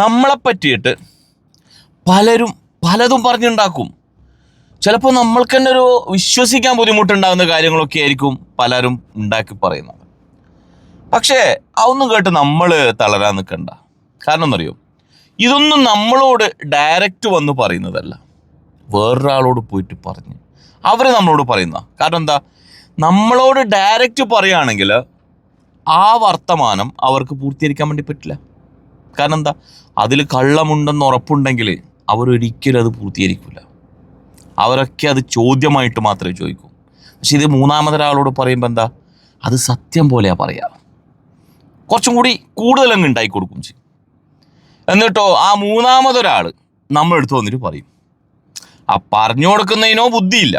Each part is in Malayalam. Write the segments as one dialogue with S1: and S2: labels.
S1: നമ്മളെ പറ്റിയിട്ട് പലരും പലതും പറഞ്ഞുണ്ടാക്കും. ചിലപ്പോൾ നമ്മൾക്ക് തന്നെ ഒരു വിശ്വസിക്കാൻ ബുദ്ധിമുട്ടുണ്ടാകുന്ന കാര്യങ്ങളൊക്കെ ആയിരിക്കും പലരും ഉണ്ടാക്കി പറയുന്നത്. പക്ഷേ അതൊന്നും കേട്ട് നമ്മൾ തളരാൻ നിൽക്കണ്ട. കാരണം എന്നറിയോ, ഇതൊന്നും നമ്മളോട് ഡയറക്റ്റ് വന്ന് പറയുന്നതല്ല, വേറൊരാളോട് പോയിട്ട് പറഞ്ഞ് അവർ നമ്മളോട് പറയുന്ന. കാരണം എന്താ, നമ്മളോട് ഡയറക്റ്റ് പറയുകയാണെങ്കിൽ ആ വർത്തമാനം അവർക്ക് പൂർത്തീകരിക്കാൻ വേണ്ടി പറ്റില്ല. കാരണം എന്താ, അതിൽ കള്ളമുണ്ടെന്ന് ഉറപ്പുണ്ടെങ്കിൽ അവരൊരിക്കലും അത് പൂർത്തീകരിക്കില്ല. അവരൊക്കെ അത് ചോദ്യമായിട്ട് മാത്രമേ ചോദിക്കൂ. പക്ഷെ ഇത് മൂന്നാമതൊരാളോട് പറയുമ്പോൾ എന്താ, അത് സത്യം പോലെയാണ് പറയുക. കുറച്ചും കൂടി കൂടുതലങ്ങ് ഉണ്ടായി കൊടുക്കും ചെയ്യും. എന്നിട്ടോ ആ മൂന്നാമതൊരാൾ നമ്മളെടുത്ത് വന്നിട്ട് പറയും. ആ പറഞ്ഞു കൊടുക്കുന്നതിനോ ബുദ്ധിയില്ല,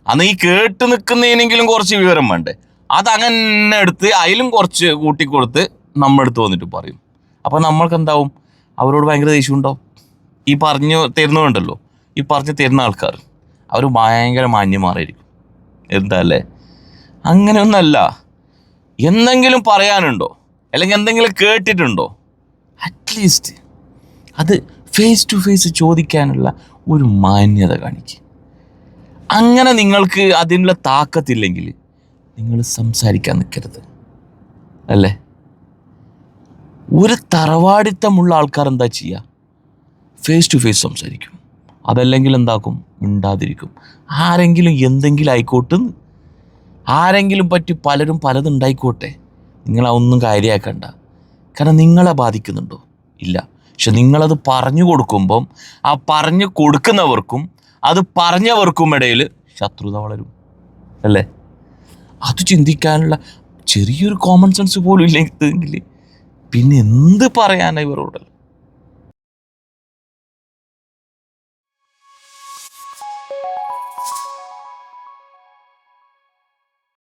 S1: അന്ന് ഈ കേട്ട് നിൽക്കുന്നതിനെങ്കിലും കുറച്ച് വിവരം വേണ്ടേ, അതങ്ങനെ എടുത്ത് അതിലും കുറച്ച് കൂട്ടിക്കൊടുത്ത് നമ്മളെടുത്ത് വന്നിട്ട് പറയും. അപ്പോൾ നമ്മൾക്ക് എന്താവും, അവരോട് ഭയങ്കര ദേഷ്യം ഉണ്ടാവും. ഈ പറഞ്ഞു തരുന്നതുണ്ടല്ലോ, ഈ പറഞ്ഞു തരുന്ന ആൾക്കാർ അവർ ഭയങ്കര മാന്യന്മാരായിരിക്കും. എന്താ അല്ലേ? അങ്ങനെയൊന്നല്ല. എന്തെങ്കിലും പറയാനുണ്ടോ അല്ലെങ്കിൽ എന്തെങ്കിലും കേട്ടിട്ടുണ്ടോ, അറ്റ്ലീസ്റ്റ് അത് ഫേസ് ടു ഫേസ് ചോദിക്കാനുള്ള ഒരു മാന്യത കാണിക്കുക. അങ്ങനെ നിങ്ങൾക്ക് അതിനുള്ള താക്കത്തില്ലെങ്കിൽ നിങ്ങൾ സംസാരിക്കാൻ നിൽക്കരുത്, അല്ലേ? ഒരു തറവാടിത്തമുള്ള ആൾക്കാർ എന്താ ചെയ്യുക, ഫേസ് ടു ഫേസ് സംസാരിക്കും. അതല്ലെങ്കിൽ എന്താക്കും, മിണ്ടാതിരിക്കും. ആരെങ്കിലും എന്തെങ്കിലും ആയിക്കോട്ടെ, ആരെങ്കിലും പറ്റി പലരും പലതുണ്ടായിക്കോട്ടെ, നിങ്ങളതൊന്നും കാര്യമാക്കണ്ട. കാരണം നിങ്ങളെ ബാധിക്കുന്നുണ്ടോ? ഇല്ല. പക്ഷെ നിങ്ങളത് പറഞ്ഞു കൊടുക്കുമ്പം ആ പറഞ്ഞു കൊടുക്കുന്നവർക്കും അത് പറഞ്ഞവർക്കും ഇടയിൽ ശത്രുത വളരും, അല്ലേ? അത് ചിന്തിക്കാനുള്ള ചെറിയൊരു കോമൺ സെൻസ് പോലും ഇല്ലെങ്കിൽ പിന്നെ എന്ത് പറയാനാണ് ഇവരോടല്ല.